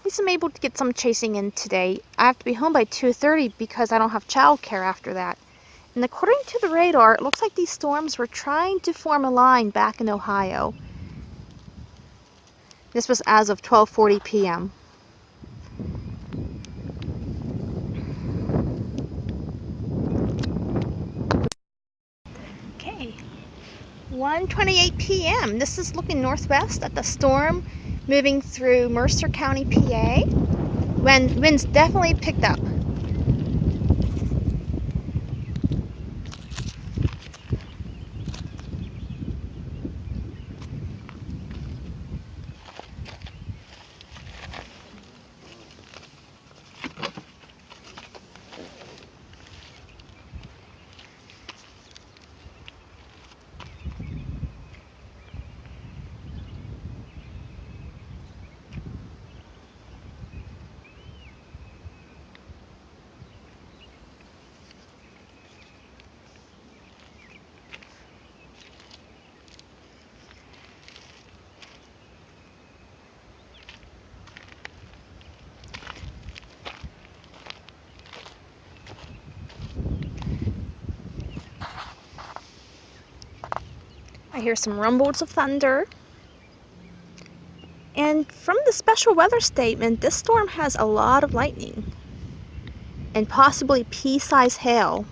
least I'm able to get some chasing in today. I have to be home by 2:30 because I don't have childcare after that. And according to the radar, it looks like these storms were trying to form a line back in Ohio. This was as of 12:40 p.m. Okay, 1:28 p.m. This is looking northwest at the storm moving through Mercer County, PA. Winds definitely picked up. I hear some rumbles of thunder. And from the special weather statement, this storm has a lot of lightning and possibly pea-sized hail.